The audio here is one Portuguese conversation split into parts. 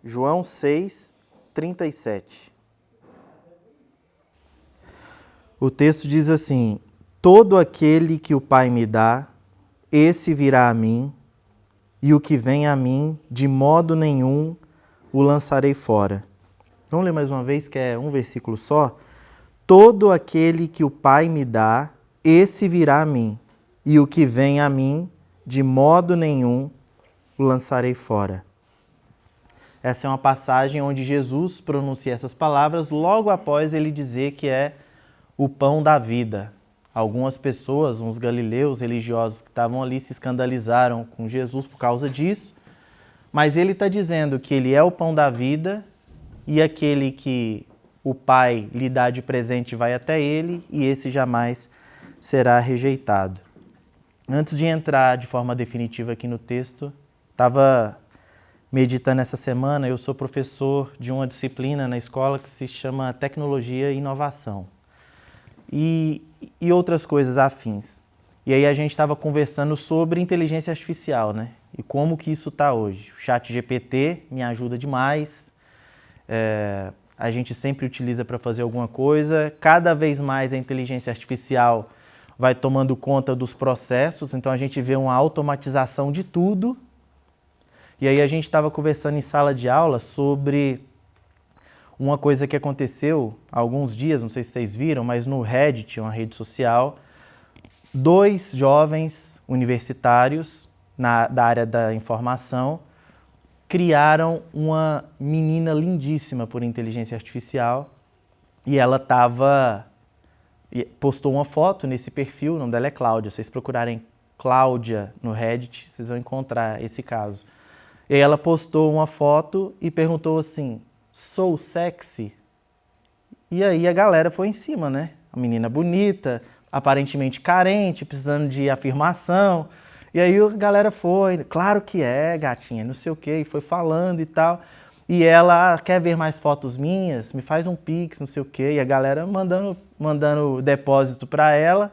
João 6:37. O texto diz assim: todo aquele que o Pai me dá, esse virá a mim, e o que vem a mim, de modo nenhum o lançarei fora. Vamos ler mais uma vez, que é um versículo só. Todo aquele que o Pai me dá, esse virá a mim, e o que vem a mim, de modo nenhum o lançarei fora. Essa é uma passagem onde Jesus pronuncia essas palavras logo após ele dizer que é o pão da vida. Algumas pessoas, uns galileus religiosos que estavam ali, se escandalizaram com Jesus por causa disso, mas ele está dizendo que ele é o pão da vida e aquele que o Pai lhe dá de presente vai até ele e esse jamais será rejeitado. Antes de entrar de forma definitiva aqui no texto, estava meditando essa semana. Eu sou professor de uma disciplina na escola que se chama Tecnologia e Inovação e outras coisas afins. E aí a gente estava conversando sobre inteligência artificial, né? E como que isso está hoje. O ChatGPT me ajuda demais, a gente sempre utiliza para fazer alguma coisa. Cada vez mais a inteligência artificial vai tomando conta dos processos, então a gente vê uma automatização de tudo. E aí a gente estava conversando em sala de aula sobre uma coisa que aconteceu há alguns dias, não sei se vocês viram, mas no Reddit, uma rede social, 2 jovens universitários da área da informação criaram uma menina lindíssima por inteligência artificial e ela postou uma foto nesse perfil, o nome dela é Cláudia. Se vocês procurarem Cláudia no Reddit, vocês vão encontrar esse caso. E aí ela postou uma foto e perguntou assim: sou sexy? E aí a galera foi em cima, né? A menina bonita, aparentemente carente, precisando de afirmação. E aí a galera foi, claro que é, gatinha, não sei o quê, e foi falando e tal. E ela, quer ver mais fotos minhas? Me faz um pix, não sei o quê. E a galera mandando depósito para ela.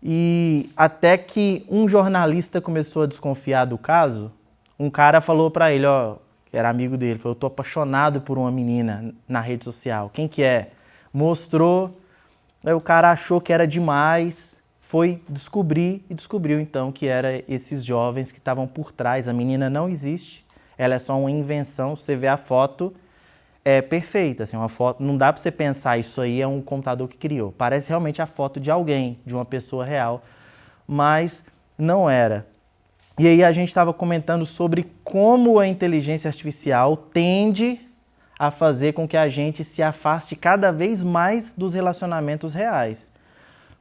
E até que um jornalista começou a desconfiar do caso, um cara falou para ele, que era amigo dele, falou: eu tô apaixonado por uma menina na rede social. Quem que é? Mostrou, aí o cara achou que era demais, foi descobrir e descobriu então que era esses jovens que estavam por trás. A menina não existe, ela é só uma invenção. Você vê a foto, é perfeita, assim, uma foto, não dá para você pensar isso aí é um computador que criou. Parece realmente a foto de alguém, de uma pessoa real, mas não era. E aí a gente estava comentando sobre como a inteligência artificial tende a fazer com que a gente se afaste cada vez mais dos relacionamentos reais.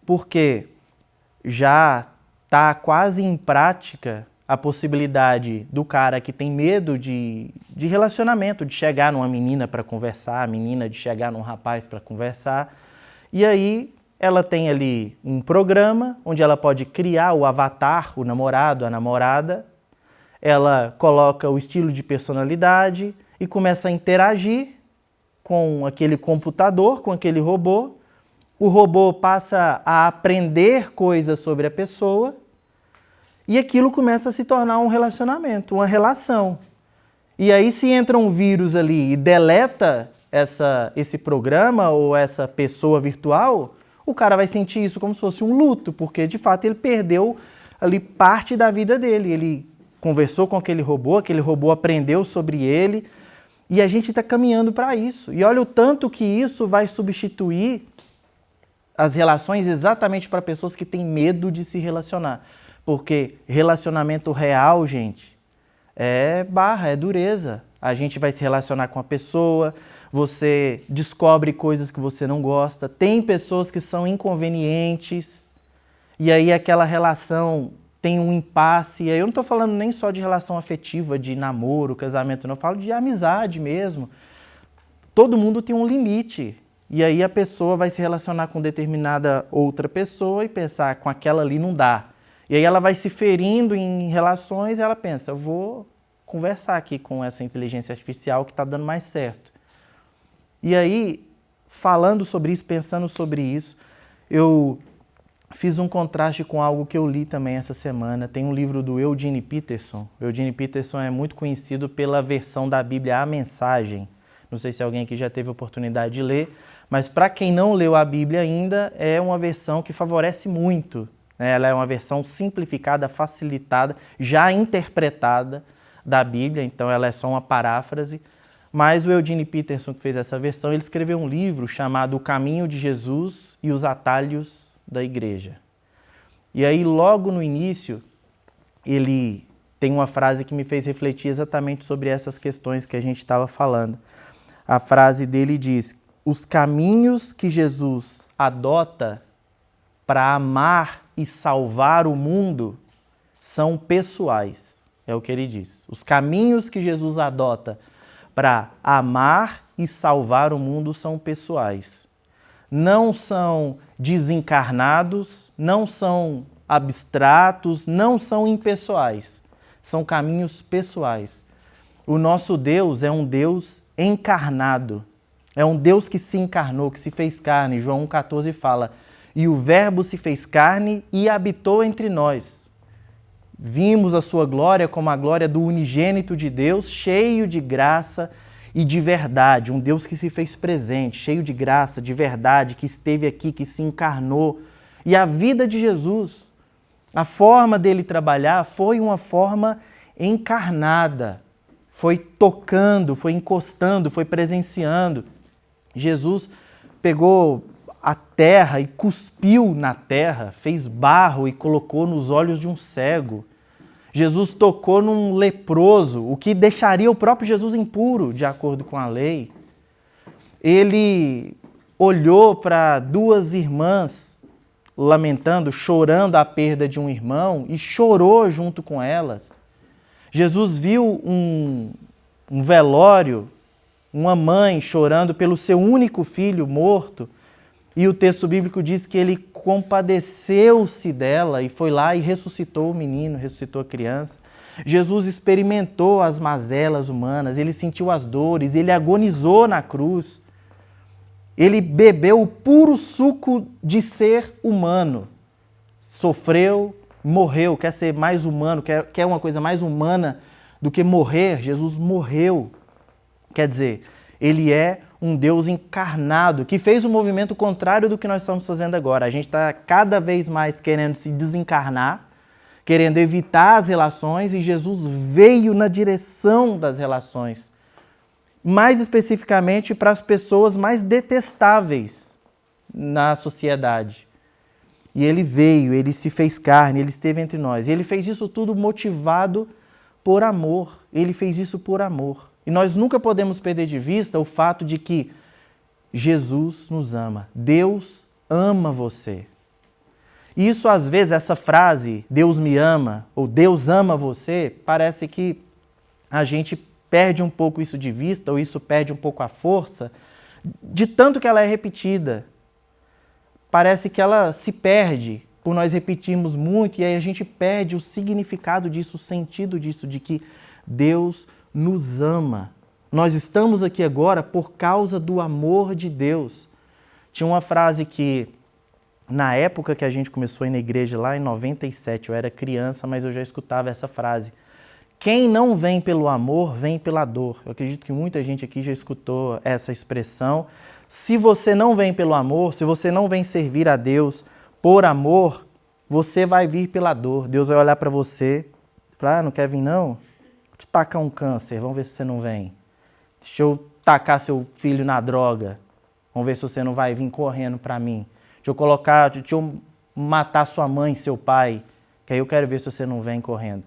Porque já está quase em prática a possibilidade do cara que tem medo de relacionamento, de chegar numa menina para conversar, a menina de chegar num rapaz para conversar. E aí ela tem ali um programa onde ela pode criar o avatar, o namorado, a namorada. Ela coloca o estilo de personalidade e começa a interagir com aquele computador, com aquele robô. O robô passa a aprender coisas sobre a pessoa e aquilo começa a se tornar um relacionamento, uma relação. E aí, se entra um vírus ali e deleta esse programa ou essa pessoa virtual, o cara vai sentir isso como se fosse um luto, porque de fato ele perdeu ali parte da vida dele. Ele conversou com aquele robô aprendeu sobre ele, e a gente está caminhando para isso. E olha o tanto que isso vai substituir as relações exatamente para pessoas que têm medo de se relacionar. Porque relacionamento real, gente, é barra, é dureza. A gente vai se relacionar com a pessoa, você descobre coisas que você não gosta, tem pessoas que são inconvenientes, e aí aquela relação tem um impasse. E aí eu não estou falando nem só de relação afetiva, de namoro, casamento, não, eu falo de amizade mesmo. Todo mundo tem um limite, e aí a pessoa vai se relacionar com determinada outra pessoa e pensar, com aquela ali não dá. E aí ela vai se ferindo em relações e ela pensa, eu vou conversar aqui com essa inteligência artificial que está dando mais certo. E aí, falando sobre isso, pensando sobre isso, eu fiz um contraste com algo que eu li também essa semana. Tem um livro do Eugene Peterson. O Eugene Peterson é muito conhecido pela versão da Bíblia A Mensagem. Não sei se alguém aqui já teve a oportunidade de ler, mas para quem não leu a Bíblia ainda, é uma versão que favorece muito. Ela é uma versão simplificada, facilitada, já interpretada da Bíblia, então ela é só uma paráfrase. Mas o Eugene Peterson, que fez essa versão, ele escreveu um livro chamado O Caminho de Jesus e os Atalhos da Igreja. E aí, logo no início, ele tem uma frase que me fez refletir exatamente sobre essas questões que a gente estava falando. A frase dele diz: os caminhos que Jesus adota para amar e salvar o mundo são pessoais. É o que ele diz. Os caminhos que Jesus adota para amar e salvar o mundo são pessoais. Não são desencarnados, não são abstratos, não são impessoais. São caminhos pessoais. O nosso Deus é um Deus encarnado. É um Deus que se encarnou, que se fez carne. João 1,14 fala: e o Verbo se fez carne e habitou entre nós. Vimos a sua glória como a glória do unigênito de Deus, cheio de graça e de verdade. Um Deus que se fez presente, cheio de graça, de verdade, que esteve aqui, que se encarnou. E a vida de Jesus, a forma dele trabalhar foi uma forma encarnada. Foi tocando, foi encostando, foi presenciando. Jesus pegou a terra e cuspiu na terra, fez barro e colocou nos olhos de um cego. Jesus tocou num leproso, o que deixaria o próprio Jesus impuro, de acordo com a lei. Ele olhou para duas irmãs lamentando, chorando a perda de um irmão e chorou junto com elas. Jesus viu um velório, uma mãe chorando pelo seu único filho morto, e o texto bíblico diz que ele compadeceu-se dela e foi lá e ressuscitou o menino, ressuscitou a criança. Jesus experimentou as mazelas humanas, ele sentiu as dores, ele agonizou na cruz. Ele bebeu o puro suco de ser humano. Sofreu, morreu, quer ser mais humano, quer uma coisa mais humana do que morrer. Jesus morreu. Quer dizer, ele é um Deus encarnado, que fez um movimento contrário do que nós estamos fazendo agora. A gente está cada vez mais querendo se desencarnar, querendo evitar as relações, e Jesus veio na direção das relações. Mais especificamente para as pessoas mais detestáveis na sociedade. E ele veio, ele se fez carne, ele esteve entre nós. E ele fez isso tudo motivado por amor. Ele fez isso por amor. E nós nunca podemos perder de vista o fato de que Jesus nos ama. Deus ama você. E isso, às vezes, essa frase, Deus me ama, ou Deus ama você, parece que a gente perde um pouco isso de vista, ou isso perde um pouco a força, de tanto que ela é repetida. Parece que ela se perde por nós repetirmos muito, e aí a gente perde o significado disso, o sentido disso, de que Deus nos ama. Nós estamos aqui agora por causa do amor de Deus. Tinha uma frase que, na época que a gente começou a ir na igreja, lá em 97, eu era criança, mas eu já escutava essa frase. Quem não vem pelo amor, vem pela dor. Eu acredito que muita gente aqui já escutou essa expressão. Se você não vem pelo amor, se você não vem servir a Deus por amor, você vai vir pela dor. Deus vai olhar para você e falar: não quer vir não? Vou te tacar um câncer, vamos ver se você não vem. Deixa eu tacar seu filho na droga, vamos ver se você não vai vir correndo para mim. Deixa eu matar sua mãe e seu pai, que aí eu quero ver se você não vem correndo.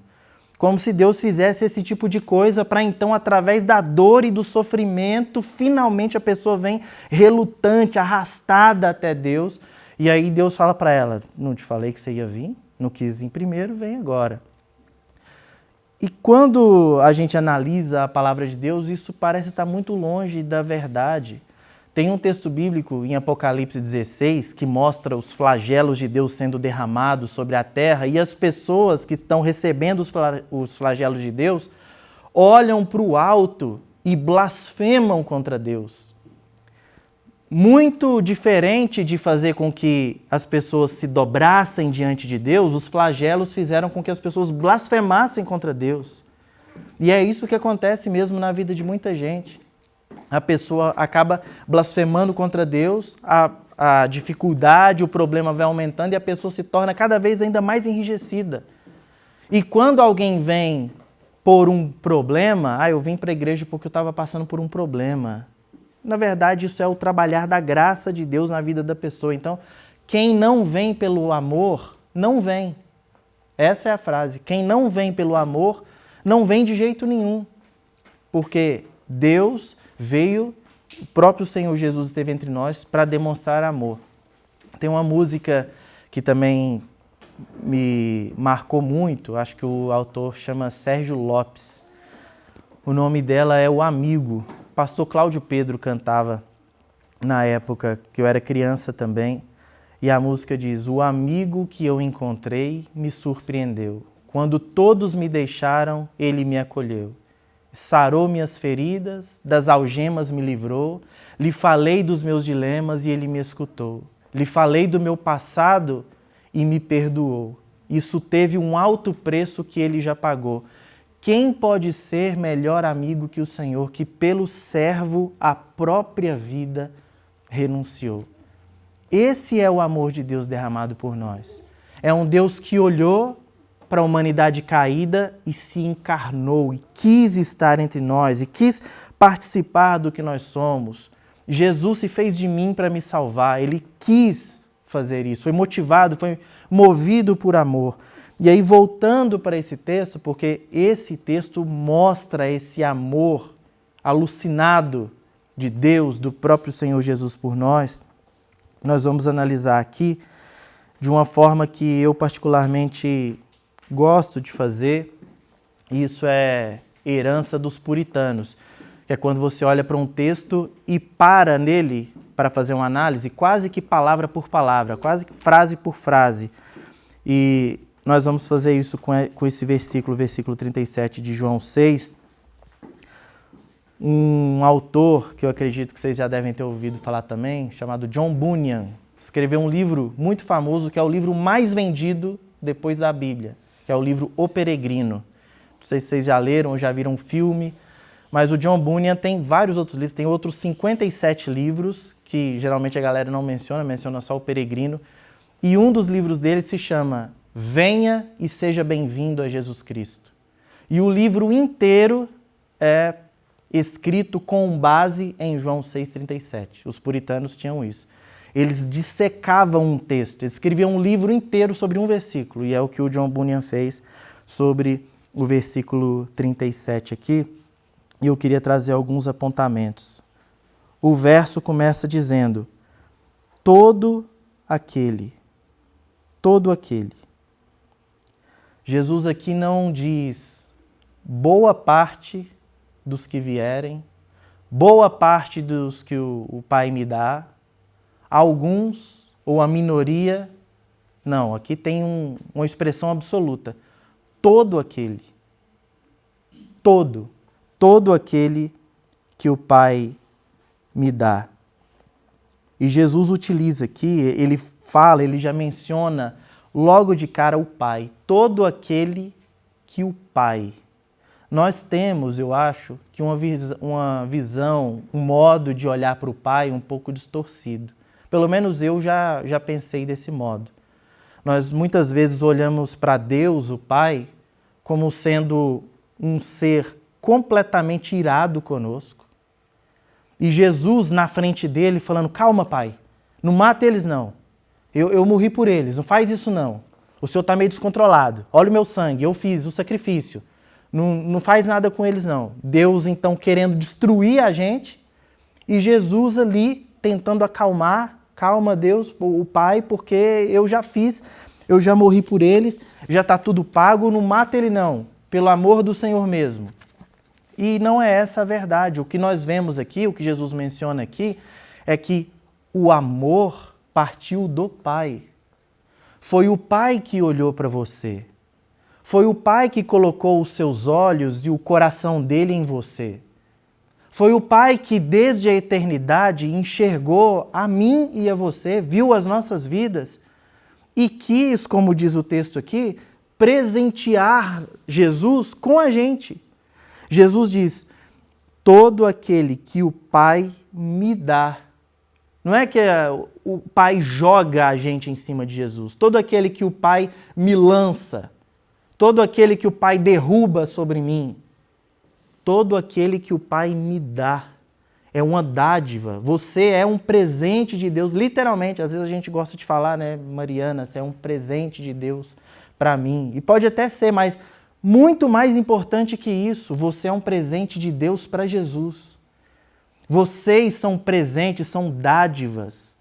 Como se Deus fizesse esse tipo de coisa para então, através da dor e do sofrimento, finalmente a pessoa vem relutante, arrastada até Deus. E aí Deus fala para ela: não te falei que você ia vir? Não quis vir primeiro, vem agora. E quando a gente analisa a palavra de Deus, isso parece estar muito longe da verdade. Tem um texto bíblico em Apocalipse 16 que mostra os flagelos de Deus sendo derramados sobre a terra, e as pessoas que estão recebendo os flagelos de Deus olham para o alto e blasfemam contra Deus. muito diferente de fazer com que as pessoas se dobrassem diante de Deus, os flagelos fizeram com que as pessoas blasfemassem contra Deus. E é isso que acontece mesmo na vida de muita gente. A pessoa acaba blasfemando contra Deus, a dificuldade, o problema vai aumentando e a pessoa se torna cada vez ainda mais enrijecida. E quando alguém vem por um problema, eu vim para a igreja porque eu estava passando por um problema. Na verdade, isso é o trabalhar da graça de Deus na vida da pessoa. Então, quem não vem pelo amor, não vem. Essa é a frase. Quem não vem pelo amor, não vem de jeito nenhum. Porque Deus veio, o próprio Senhor Jesus esteve entre nós para demonstrar amor. Tem uma música que também me marcou muito, acho que o autor chama Sérgio Lopes. O nome dela é O Amigo. Pastor Cláudio Pedro cantava na época que eu era criança também. E a música diz: o amigo que eu encontrei me surpreendeu. Quando todos me deixaram, ele me acolheu. Sarou minhas feridas, das algemas me livrou. Lhe falei dos meus dilemas e ele me escutou. Lhe falei do meu passado e me perdoou. Isso teve um alto preço que ele já pagou. Quem pode ser melhor amigo que o Senhor, que pelo servo a própria vida renunciou? Esse é o amor de Deus derramado por nós. É um Deus que olhou para a humanidade caída e se encarnou e quis estar entre nós e quis participar do que nós somos. Jesus se fez de mim para me salvar. Ele quis fazer isso, foi motivado, foi movido por amor. E aí, voltando para esse texto, porque esse texto mostra esse amor alucinado de Deus, do próprio Senhor Jesus por nós, nós vamos analisar aqui de uma forma que eu particularmente gosto de fazer. Isso é herança dos puritanos, que é quando você olha para um texto e para nele para fazer uma análise, quase que palavra por palavra, quase que frase por frase. E nós vamos fazer isso com esse versículo 37 de João 6. Um autor, que eu acredito que vocês já devem ter ouvido falar também, chamado John Bunyan, escreveu um livro muito famoso, que é o livro mais vendido depois da Bíblia, que é o livro O Peregrino. Não sei se vocês já leram ou já viram um filme, mas o John Bunyan tem vários outros livros, tem outros 57 livros, que geralmente a galera não menciona só O Peregrino. E um dos livros dele se chama Venha e Seja Bem-vindo a Jesus Cristo. E o livro inteiro é escrito com base em João 6,37. Os puritanos tinham isso. Eles dissecavam um texto, eles escreviam um livro inteiro sobre um versículo, e é o que o John Bunyan fez sobre o versículo 37 aqui, e eu queria trazer alguns apontamentos. O verso começa dizendo: todo aquele. Jesus aqui não diz boa parte dos que vierem, boa parte dos que o Pai me dá, alguns ou a minoria. Não, aqui tem uma expressão absoluta. Todo aquele. Todo aquele que o Pai me dá. E Jesus utiliza aqui, ele já menciona logo de cara o Pai. Todo aquele que o Pai. Nós temos, eu acho, que uma visão, um modo de olhar para o Pai um pouco distorcido. Pelo menos eu já pensei desse modo. Nós muitas vezes olhamos para Deus, o Pai, como sendo um ser completamente irado conosco. E Jesus na frente dele falando: calma, Pai, não mata eles não. Eu morri por eles, não faz isso não. O Senhor está meio descontrolado. Olha o meu sangue, eu fiz o sacrifício. Não faz nada com eles não. Deus então querendo destruir a gente e Jesus ali tentando acalmar. Calma, Deus, o Pai, porque eu já fiz, eu já morri por eles, já está tudo pago, não mata ele não, pelo amor do Senhor mesmo. E não é essa a verdade. O que nós vemos aqui, o que Jesus menciona aqui, é que o amor partiu do Pai. Foi o Pai que olhou para você. Foi o Pai que colocou os seus olhos e o coração dele em você. Foi o Pai que desde a eternidade enxergou a mim e a você, viu as nossas vidas e quis, como diz o texto aqui, presentear Jesus com a gente. Jesus diz: todo aquele que o Pai me dá. Não é que o Pai joga a gente em cima de Jesus. Todo aquele que o Pai me lança. Todo aquele que o Pai derruba sobre mim. Todo aquele que o Pai me dá. É uma dádiva. Você é um presente de Deus, literalmente. Às vezes a gente gosta de falar, né, Mariana, você é um presente de Deus para mim. E pode até ser, mas muito mais importante que isso, você é um presente de Deus para Jesus. Vocês são presentes, são dádivas,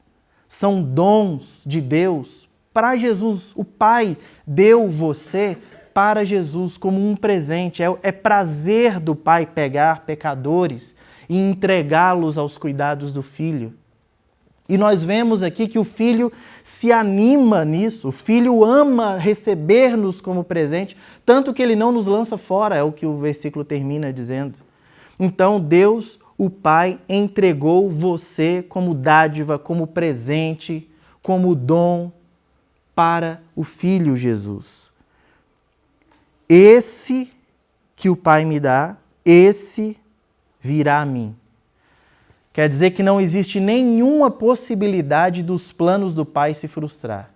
são dons de Deus para Jesus. O Pai deu você para Jesus como um presente. É prazer do Pai pegar pecadores e entregá-los aos cuidados do Filho. E nós vemos aqui que o Filho se anima nisso, o Filho ama receber-nos como presente, tanto que ele não nos lança fora, é o que o versículo termina dizendo. Então Deus, o Pai, entregou você como dádiva, como presente, como dom para o Filho Jesus. Esse que o Pai me dá, esse virá a mim. Quer dizer que não existe nenhuma possibilidade dos planos do Pai se frustrar.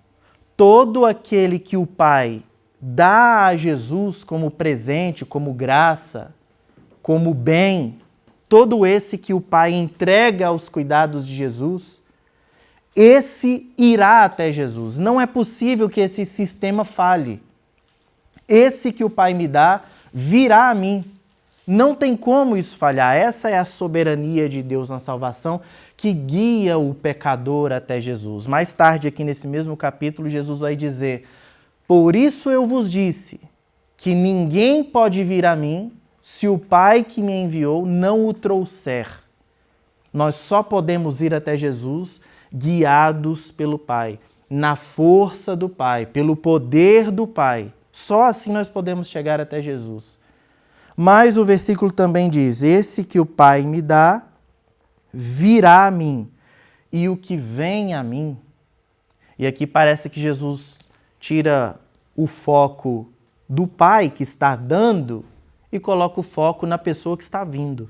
Todo aquele que o Pai dá a Jesus como presente, como graça, como bem, todo esse que o Pai entrega aos cuidados de Jesus, esse irá até Jesus. Não é possível que esse sistema falhe. Esse que o Pai me dá virá a mim. Não tem como isso falhar. Essa é a soberania de Deus na salvação que guia o pecador até Jesus. Mais tarde, aqui nesse mesmo capítulo, Jesus vai dizer: por isso eu vos disse que ninguém pode vir a mim se o Pai que me enviou não o trouxer. Nós só podemos ir até Jesus guiados pelo Pai, na força do Pai, pelo poder do Pai. Só assim nós podemos chegar até Jesus. Mas o versículo também diz: esse que o Pai me dá, virá a mim, e o que vem a mim. E aqui parece que Jesus tira o foco do Pai que está dando e coloca o foco na pessoa que está vindo.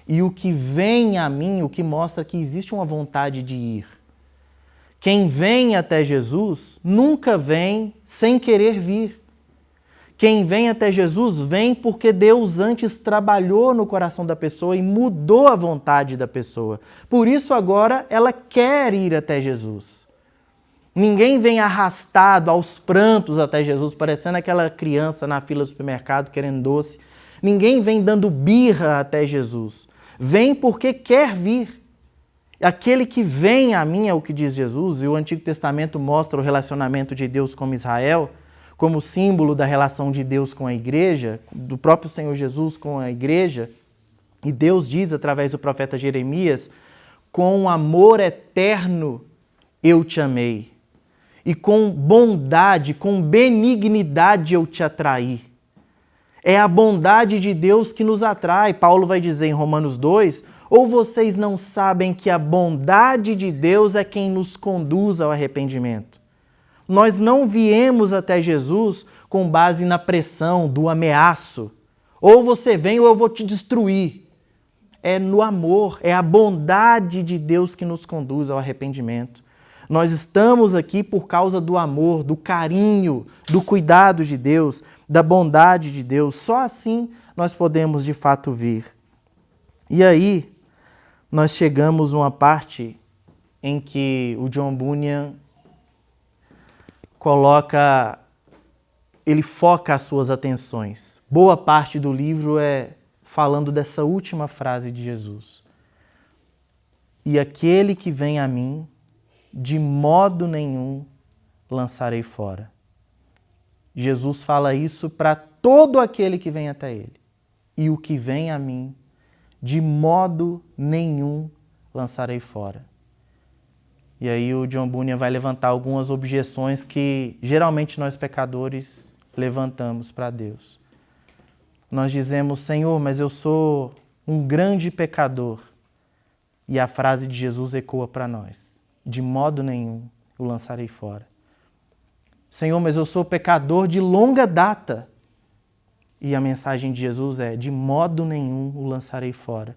E o que vem a mim, o que mostra que existe uma vontade de ir. Quem vem até Jesus nunca vem sem querer vir. Quem vem até Jesus vem porque Deus antes trabalhou no coração da pessoa e mudou a vontade da pessoa. Por isso agora ela quer ir até Jesus. Ninguém vem arrastado aos prantos até Jesus, parecendo aquela criança na fila do supermercado querendo doce. Ninguém vem dando birra até Jesus. Vem porque quer vir. Aquele que vem a mim, é o que diz Jesus, e o Antigo Testamento mostra o relacionamento de Deus com Israel, como símbolo da relação de Deus com a igreja, do próprio Senhor Jesus com a igreja. E Deus diz através do profeta Jeremias: com amor eterno eu te amei, e com bondade, com benignidade eu te atraí. É a bondade de Deus que nos atrai. Paulo vai dizer em Romanos 2, ou vocês não sabem que a bondade de Deus é quem nos conduz ao arrependimento? Nós não viemos até Jesus com base na pressão, do ameaço. Ou você vem ou eu vou te destruir. É no amor, é a bondade de Deus que nos conduz ao arrependimento. Nós estamos aqui por causa do amor, do carinho, do cuidado de Deus, da bondade de Deus. Só assim nós podemos de fato vir. E aí nós chegamos a uma parte em que o John Bunyan ele foca as suas atenções. Boa parte do livro é falando dessa última frase de Jesus. E aquele que vem a mim, de modo nenhum lançarei fora. Jesus fala isso para todo aquele que vem até ele. E o que vem a mim, de modo nenhum lançarei fora. E aí o John Bunyan vai levantar algumas objeções que geralmente nós pecadores levantamos para Deus. Nós dizemos: Senhor, mas eu sou um grande pecador. E a frase de Jesus ecoa para nós: de modo nenhum o lançarei fora. Senhor, mas eu sou pecador de longa data. E a mensagem de Jesus é: de modo nenhum o lançarei fora.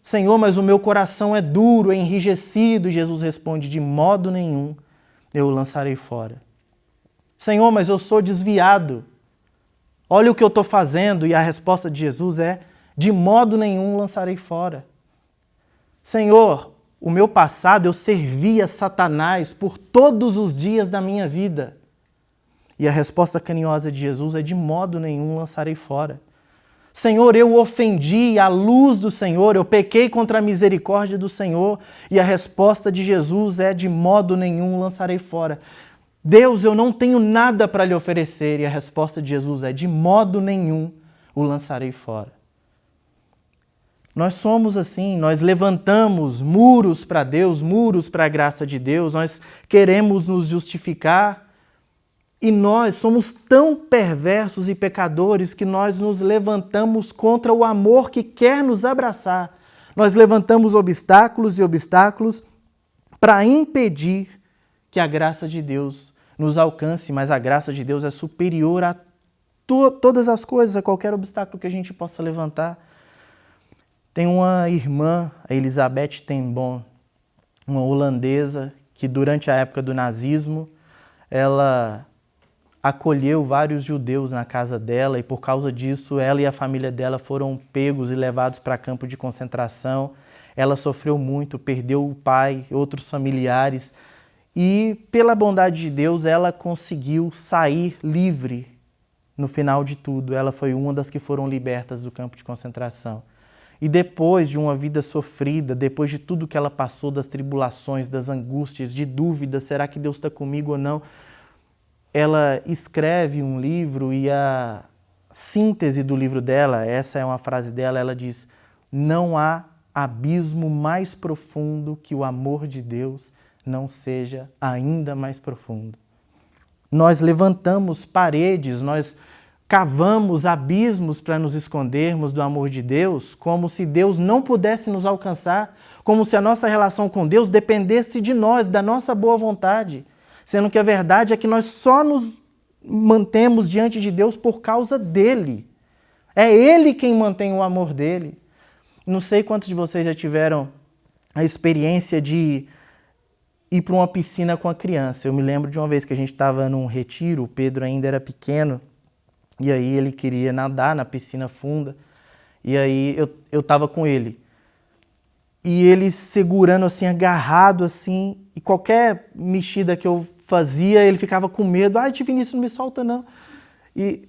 Senhor, mas o meu coração é duro, é enrijecido. E Jesus responde: de modo nenhum eu o lançarei fora. Senhor, mas eu sou desviado. Olha o que eu estou fazendo. E a resposta de Jesus é: de modo nenhum o lançarei fora. Senhor, o meu passado eu servia Satanás por todos os dias da minha vida. E a resposta carinhosa de Jesus é: de modo nenhum lançarei fora. Senhor, eu ofendi a luz do Senhor, eu pequei contra a misericórdia do Senhor. E a resposta de Jesus é: de modo nenhum lançarei fora. Deus, eu não tenho nada para lhe oferecer. E a resposta de Jesus é: de modo nenhum o lançarei fora. Nós somos assim, nós levantamos muros para Deus, muros para a graça de Deus, nós queremos nos justificar e nós somos tão perversos e pecadores que nós nos levantamos contra o amor que quer nos abraçar. Nós levantamos obstáculos e obstáculos para impedir que a graça de Deus nos alcance, mas a graça de Deus é superior a todas as coisas, a qualquer obstáculo que a gente possa levantar. Tem uma irmã, a Elisabeth ten Bon, uma holandesa, que durante a época do nazismo, ela acolheu vários judeus na casa dela e por causa disso ela e a família dela foram pegos e levados para campo de concentração. Ela sofreu muito, perdeu o pai, outros familiares e pela bondade de Deus ela conseguiu sair livre no final de tudo. Ela foi uma das que foram libertas do campo de concentração. E depois de uma vida sofrida, depois de tudo que ela passou, das tribulações, das angústias, de dúvidas, será que Deus está comigo ou não? Ela escreve um livro e a síntese do livro dela, essa é uma frase dela, ela diz: não há abismo mais profundo que o amor de Deus não seja ainda mais profundo. Nós levantamos paredes, nós cavamos abismos para nos escondermos do amor de Deus, como se Deus não pudesse nos alcançar, como se a nossa relação com Deus dependesse de nós, da nossa boa vontade, sendo que a verdade é que nós só nos mantemos diante de Deus por causa dele. É Ele quem mantém o amor dele. Não sei quantos de vocês já tiveram a experiência de ir para uma piscina com a criança. Eu me lembro de uma vez que a gente estava num retiro, o Pedro ainda era pequeno, e aí ele queria nadar na piscina funda, e aí eu estava com ele. E ele segurando assim, agarrado assim, e qualquer mexida que eu fazia, ele ficava com medo. Ai, Vinícius, não me solta não.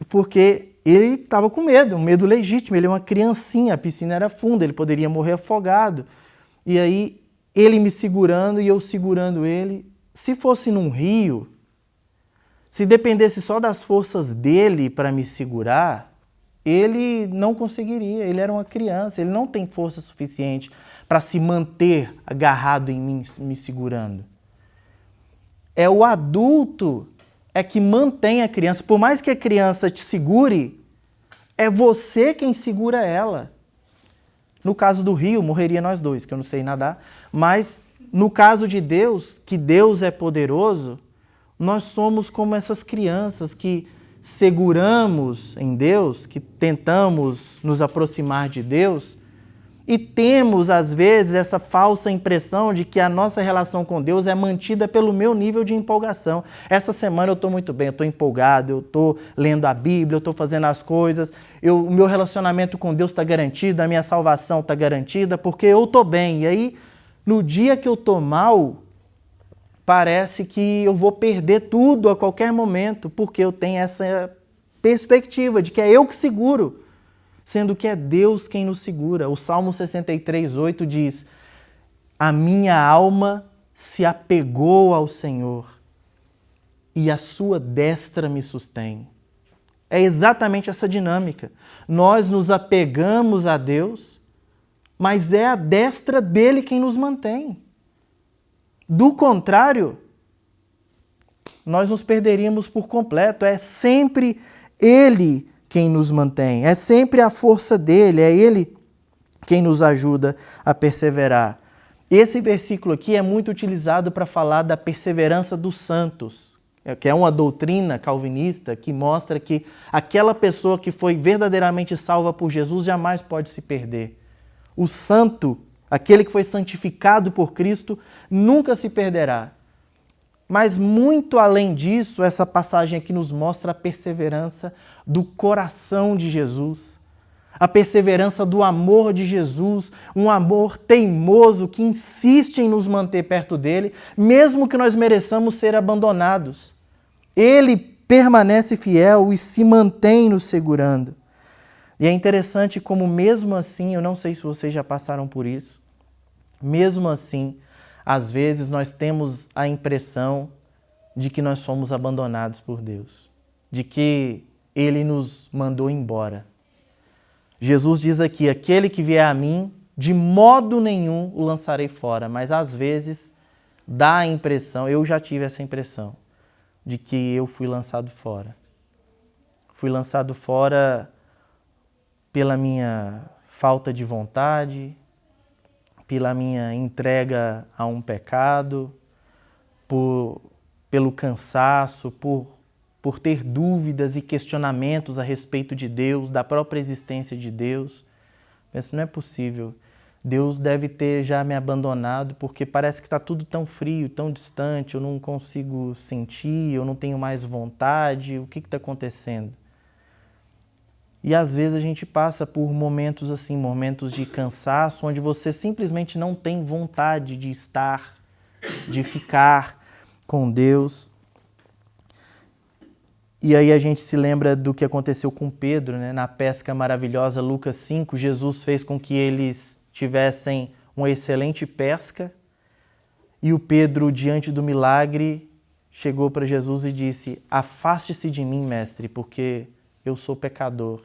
Porque ele estava com medo, um medo legítimo, ele é uma criancinha, a piscina era funda, ele poderia morrer afogado. E aí ele me segurando e eu segurando ele. Se fosse num rio, se dependesse só das forças dele para me segurar, ele não conseguiria. Ele era uma criança, ele não tem força suficiente para se manter agarrado em mim, me segurando. É o adulto que mantém a criança. Por mais que a criança te segure, é você quem segura ela. No caso do rio, morreria nós dois, que eu não sei nadar. Mas no caso de Deus, que Deus é poderoso, nós somos como essas crianças que seguramos em Deus, que tentamos nos aproximar de Deus e temos, às vezes, essa falsa impressão de que a nossa relação com Deus é mantida pelo meu nível de empolgação. Essa semana eu estou muito bem, eu estou empolgado, eu estou lendo a Bíblia, eu estou fazendo as coisas, o meu relacionamento com Deus está garantido, a minha salvação está garantida, porque eu estou bem. E aí, no dia que eu estou mal, parece que eu vou perder tudo a qualquer momento, porque eu tenho essa perspectiva de que é eu que seguro, sendo que é Deus quem nos segura. O Salmo 63:8 diz: a minha alma se apegou ao Senhor e a sua destra me sustém. É exatamente essa dinâmica. Nós nos apegamos a Deus, mas é a destra dele quem nos mantém. Do contrário, nós nos perderíamos por completo. É sempre Ele quem nos mantém. É sempre a força dele, é ele quem nos ajuda a perseverar. Esse versículo aqui é muito utilizado para falar da perseverança dos santos, que é uma doutrina calvinista que mostra que aquela pessoa que foi verdadeiramente salva por Jesus jamais pode se perder. O santo, aquele que foi santificado por Cristo, nunca se perderá. Mas muito além disso, essa passagem aqui nos mostra a perseverança do coração de Jesus, a perseverança do amor de Jesus, um amor teimoso que insiste em nos manter perto dele, mesmo que nós mereçamos ser abandonados. Ele permanece fiel e se mantém nos segurando. E é interessante como mesmo assim, eu não sei se vocês já passaram por isso, mesmo assim, às vezes nós temos a impressão de que nós fomos abandonados por Deus, de que Ele nos mandou embora. Jesus diz aqui, aquele que vier a mim, de modo nenhum o lançarei fora, mas às vezes dá a impressão, eu já tive essa impressão, de que eu fui lançado fora. Fui lançado fora pela minha falta de vontade, pela minha entrega a um pecado, pelo cansaço, por ter dúvidas e questionamentos a respeito de Deus, da própria existência de Deus. Penso, não é possível. Deus deve ter já me abandonado porque parece que está tudo tão frio, tão distante, eu não consigo sentir, eu não tenho mais vontade, o que está acontecendo? E às vezes a gente passa por momentos assim, momentos de cansaço, onde você simplesmente não tem vontade de estar, de ficar com Deus. E aí a gente se lembra do que aconteceu com Pedro, né? Na pesca maravilhosa, Lucas 5, Jesus fez com que eles tivessem uma excelente pesca e o Pedro, diante do milagre, chegou para Jesus e disse, afaste-se de mim, mestre, porque eu sou pecador.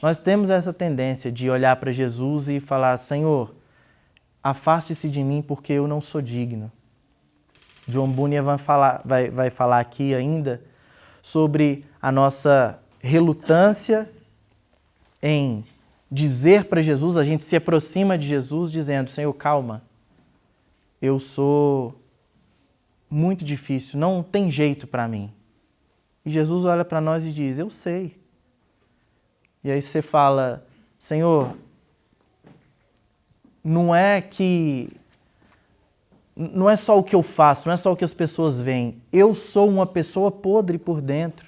Nós temos essa tendência de olhar para Jesus e falar, Senhor, afaste-se de mim porque eu não sou digno. John Bunyan vai falar aqui ainda sobre a nossa relutância em dizer para Jesus, a gente se aproxima de Jesus dizendo, Senhor, calma, eu sou muito difícil, não tem jeito para mim. E Jesus olha para nós e diz, eu sei. E aí você fala, Senhor, não é só o que eu faço, não é só o que as pessoas veem. Eu sou uma pessoa podre por dentro.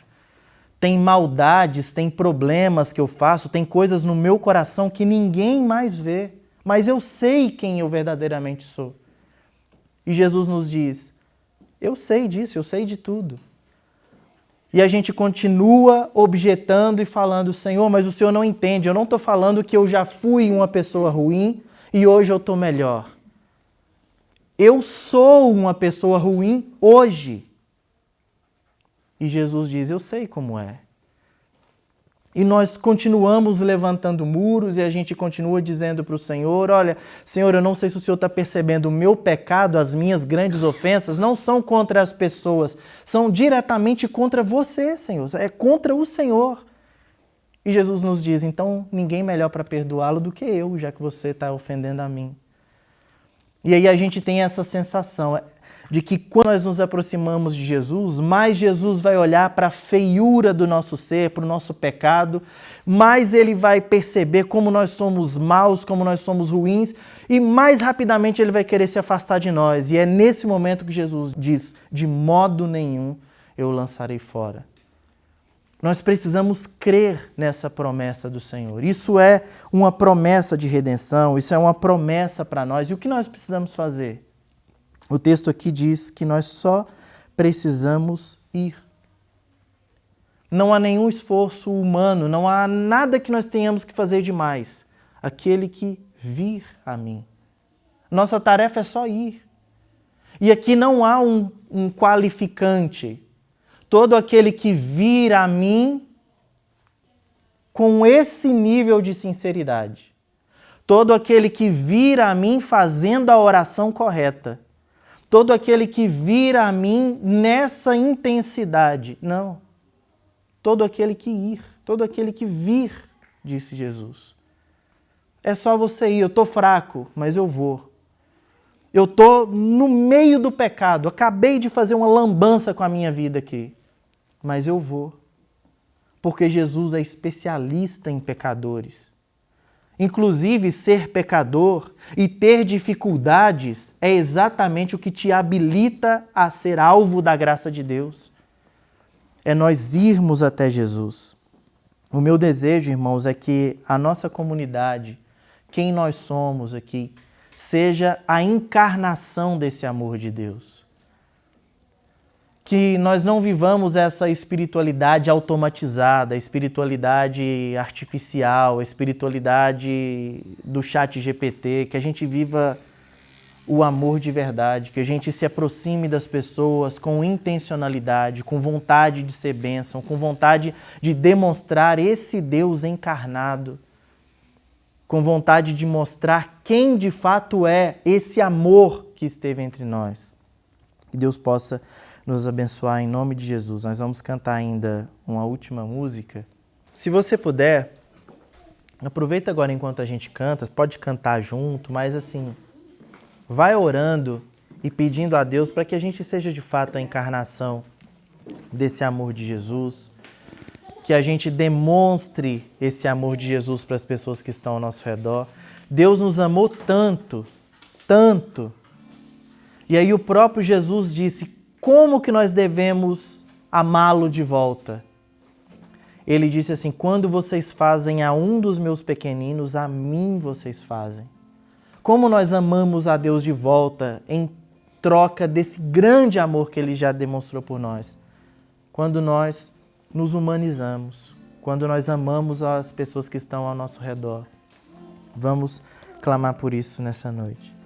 Tem maldades, tem problemas que eu faço, tem coisas no meu coração que ninguém mais vê. Mas eu sei quem eu verdadeiramente sou. E Jesus nos diz, eu sei disso, eu sei de tudo. E a gente continua objetando e falando, Senhor, mas o Senhor não entende. Eu não estou falando que eu já fui uma pessoa ruim e hoje eu estou melhor. Eu sou uma pessoa ruim hoje. E Jesus diz, eu sei como é. E nós continuamos levantando muros e a gente continua dizendo para o Senhor, olha, Senhor, eu não sei se o Senhor está percebendo o meu pecado, as minhas grandes ofensas, não são contra as pessoas, são diretamente contra você, Senhor, é contra o Senhor. E Jesus nos diz, então ninguém melhor para perdoá-lo do que eu, já que você está ofendendo a mim. E aí a gente tem essa sensação de que quando nós nos aproximamos de Jesus, mais Jesus vai olhar para a feiura do nosso ser, para o nosso pecado, mais ele vai perceber como nós somos maus, como nós somos ruins, e mais rapidamente ele vai querer se afastar de nós. E é nesse momento que Jesus diz, de modo nenhum eu o lançarei fora. Nós precisamos crer nessa promessa do Senhor. Isso é uma promessa de redenção, isso é uma promessa para nós. E o que nós precisamos fazer? O texto aqui diz que nós só precisamos ir. Não há nenhum esforço humano, não há nada que nós tenhamos que fazer demais. Aquele que vir a mim. Nossa tarefa é só ir. E aqui não há um qualificante. Todo aquele que vir a mim com esse nível de sinceridade. Todo aquele que vir a mim fazendo a oração correta. Todo aquele que vir a mim nessa intensidade. Não. Todo aquele que ir. todo aquele que vir, disse Jesus. É só você ir, eu estou fraco, mas eu vou. Eu estou no meio do pecado, acabei de fazer uma lambança com a minha vida aqui, mas eu vou. Porque Jesus é especialista em pecadores. Inclusive, ser pecador e ter dificuldades é exatamente o que te habilita a ser alvo da graça de Deus. É nós irmos até Jesus. O meu desejo, irmãos, é que a nossa comunidade, quem nós somos aqui, seja a encarnação desse amor de Deus. Que nós não vivamos essa espiritualidade automatizada, a espiritualidade artificial, a espiritualidade do chat GPT, que a gente viva o amor de verdade, que a gente se aproxime das pessoas com intencionalidade, com vontade de ser bênção, com vontade de demonstrar esse Deus encarnado, com vontade de mostrar quem de fato é esse amor que esteve entre nós. Que Deus possa nos abençoar em nome de Jesus. Nós vamos cantar ainda uma última música. Se você puder, aproveita agora enquanto a gente canta, pode cantar junto, mas assim, vai orando e pedindo a Deus para que a gente seja de fato a encarnação desse amor de Jesus, que a gente demonstre esse amor de Jesus para as pessoas que estão ao nosso redor. Deus nos amou tanto, tanto. E aí o próprio Jesus disse: como que nós devemos amá-lo de volta? Ele disse assim: quando vocês fazem a um dos meus pequeninos, a mim vocês fazem. Como nós amamos a Deus de volta em troca desse grande amor que Ele já demonstrou por nós? Quando nós nos humanizamos, quando nós amamos as pessoas que estão ao nosso redor. Vamos clamar por isso nessa noite.